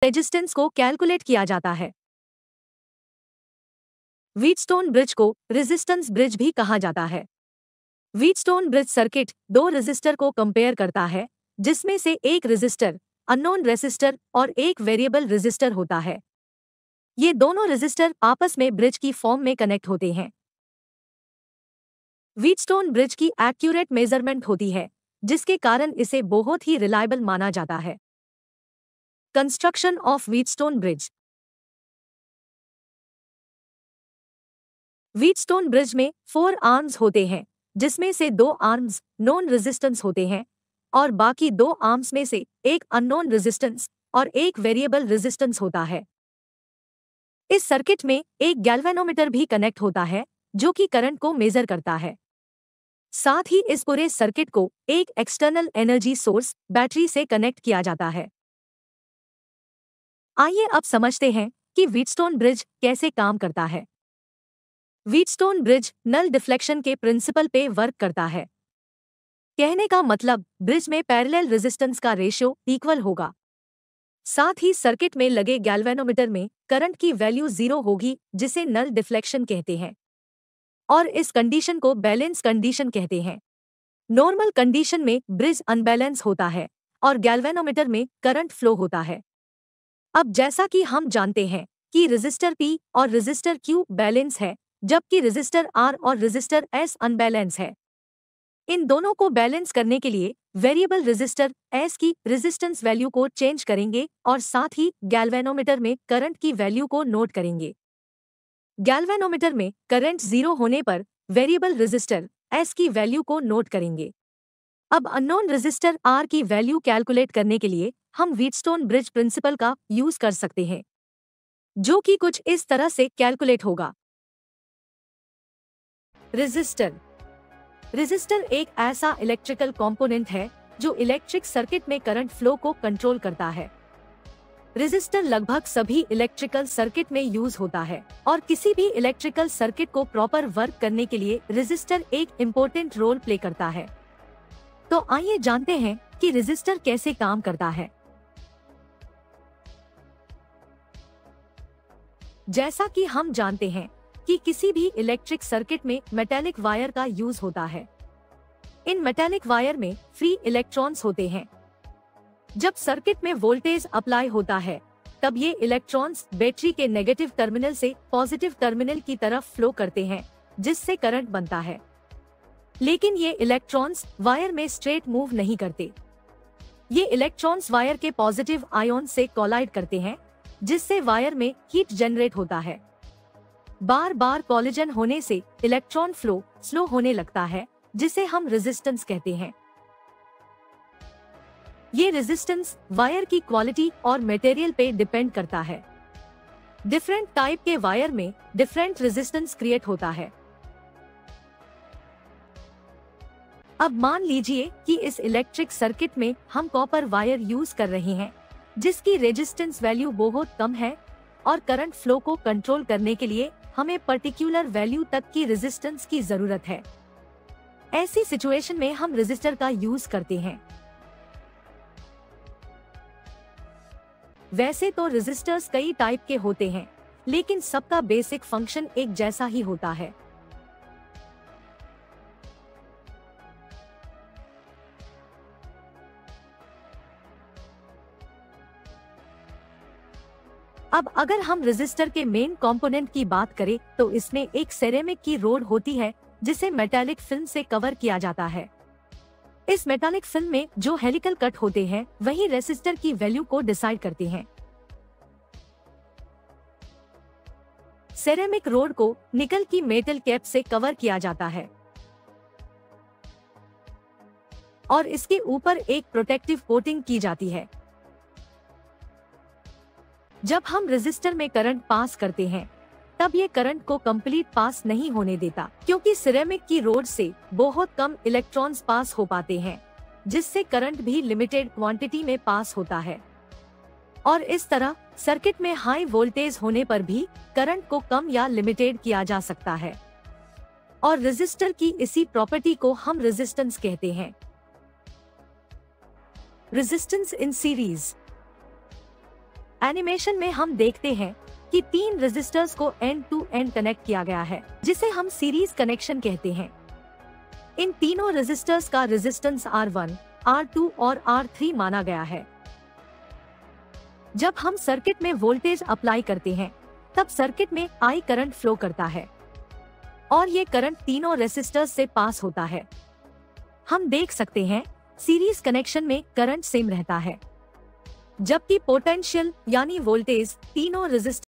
Resistance को calculate किया जाता है। व्हीटस्टोन ब्रिज को रेजिस्टेंस ब्रिज भी कहा जाता है। व्हीटस्टोन ब्रिज सर्किट दो रेजिस्टर को कंपेयर करता है, जिसमें से एक रेजिस्टर अननोन रेजिस्टर और एक वेरिएबल रेजिस्टर होता है। ये दोनों रेजिस्टर आपस में ब्रिज की फॉर्म में कनेक्ट होते हैं। व्हीटस्टोन ब्रिज की एक्यूरेट मेजरमेंट होती है, जिसके कारण इसे बहुत ही रिलायबल माना जाता है। Construction of Wheatstone bridge. Wheatstone bridge में 4 आर्म्स होते हैं, जिसमें से 2 आर्म्स नोन रेजिस्टेंस होते हैं और बाकी 2 आर्म्स में से एक अननोन रेजिस्टेंस और एक वेरिएबल रेजिस्टेंस होता है। इस सर्किट में एक गैल्वेनोमीटर भी कनेक्ट होता है, जो कि करंट को मेजर करता है। साथ ही इस पूरे सर्किट को एक एक्सटर्नल एनर्जी सोर्स बैटरी से कनेक्ट किया जाता है। आइए अब समझते हैं कि व्हीटस्टोन ब्रिज कैसे काम करता है। व्हीटस्टोन ब्रिज नल डिफ्लेक्शन के प्रिंसिपल पे वर्क करता है। कहने का मतलब ब्रिज में पैरेलल रेजिस्टेंस का रेशियो इक्वल होगा। साथ ही सर्किट में लगे गैल्वेनोमीटर में करंट की वैल्यू 0 होगी, जिसे नल डिफ्लेक्शन कहते हैं, और इस कंडीशन को बैलेंस कंडीशन कहते हैं। नॉर्मल कंडीशन में ब्रिज अनबैलेंस होता है और गैल्वेनोमीटर में करंट फ्लो होता है। अब जैसा कि हम जानते हैं कि रेजिस्टर P और रेजिस्टर Q बैलेंस है, जबकि रेजिस्टर R और रेजिस्टर S अनबैलेंस है। इन दोनों को बैलेंस करने के लिए वेरिएबल रेजिस्टर S की रेजिस्टेंस वैल्यू को चेंज करेंगे और साथ ही गैल्वेनोमीटर में करंट की वैल्यू को नोट करेंगे। गैल्वेनोमीटर में करंट 0 होने पर वेरिएबल रेजिस्टर S की वैल्यू को नोट करेंगे। अब अननोन रेजिस्टर R की वैल्यू कैलकुलेट करने के लिए हम व्हीटस्टोन ब्रिज प्रिंसिपल का यूज कर सकते हैं, जो कि कुछ इस तरह से कैलकुलेट होगा। रेजिस्टर एक ऐसा इलेक्ट्रिकल कंपोनेंट है जो इलेक्ट्रिक सर्किट में करंट फ्लो को कंट्रोल करता है। रेजिस्टर लगभग सभी इलेक्ट्रिकल सर्किट में यूज होता है और किसी भी इलेक्ट्रिकल सर्किट को प्रॉपर वर्क करने के लिए रेजिस्टर एक इम्पोर्टेंट रोल प्ले करता है। तो आइए जानते हैं कि रेजिस्टर कैसे काम करता है। जैसा कि हम जानते हैं कि किसी भी इलेक्ट्रिक सर्किट में मेटालिक वायर का यूज होता है। इन मेटालिक वायर में फ्री इलेक्ट्रॉन्स होते हैं। जब सर्किट में वोल्टेज अप्लाई होता है, तब ये इलेक्ट्रॉन्स बैटरी के नेगेटिव टर्मिनल से पॉजिटिव टर्मिनल की तरफ फ्लो करते हैं, जिससे करंट बनता है। लेकिन ये इलेक्ट्रॉन्स वायर में स्ट्रेट मूव नहीं करते। ये इलेक्ट्रॉन्स वायर के पॉजिटिव आयन से कोलाइड करते हैं, जिससे वायर में हीट जनरेट होता है। बार बार कोलिजन होने से इलेक्ट्रॉन फ्लो स्लो होने लगता है, जिसे हम रेजिस्टेंस कहते हैं। ये रेजिस्टेंस वायर की क्वालिटी और मटेरियल पे डिपेंड करता है। डिफरेंट टाइप के वायर में डिफरेंट रेजिस्टेंस क्रिएट होता है। अब मान लीजिए कि इस इलेक्ट्रिक सर्किट में हम कॉपर वायर यूज कर रहे हैं, जिसकी रेजिस्टेंस वैल्यू बहुत कम है और करंट फ्लो को कंट्रोल करने के लिए हमें पर्टिकुलर वैल्यू तक की रेजिस्टेंस की जरूरत है। ऐसी सिचुएशन में हम रेजिस्टर का यूज करते हैं। वैसे तो रेजिस्टर्स कई टाइप के होते हैं, लेकिन सबका बेसिक फंक्शन एक जैसा ही होता है। अब अगर हम रेजिस्टर के मेन कंपोनेंट की बात करें, तो इसमें एक सेरेमिक की रोड होती है, जिसे मेटालिक फिल्म से कवर किया जाता है। इस मेटालिक फिल्म में जो हेलिकल कट होते हैं, वही रेजिस्टर की वैल्यू को डिसाइड करते हैं। सेरेमिक रोड को निकल की मेटल कैप से कवर किया जाता है और इसके ऊपर एक प्रोटेक्टिव कोटिंग की जाती है। जब हम रेजिस्टर में करंट पास करते हैं, तब ये करंट को कंप्लीट पास नहीं होने देता, क्योंकि सिरेमिक की रोड से बहुत कम इलेक्ट्रॉन्स पास हो पाते हैं, जिससे करंट भी लिमिटेड क्वांटिटी में पास होता है। और इस तरह सर्किट में हाई वोल्टेज होने पर भी करंट को कम या लिमिटेड किया जा सकता है। और रेजिस्टर की इसी प्रॉपर्टी को हम रेजिस्टेंस कहते हैं। Resistance in series. एनिमेशन में हम देखते हैं कि 3 रेजिस्टर्स को एंड टू एंड कनेक्ट किया गया है, जिसे हम सीरीज कनेक्शन कहते हैं। इन तीनों रेजिस्टर्स का रेजिस्टेंस R1, R2 और R3 माना गया है। जब हम सर्किट में वोल्टेज अप्लाई करते हैं, तब सर्किट में I करंट फ्लो करता है और ये करंट तीनों रेजिस्टर्स से पास होता है। हम देख सकते हैं सीरीज कनेक्शन में करंट सेम रहता है, जबकि पोटेंशियल यानी वोल्टेज तीनों रेजिस्टर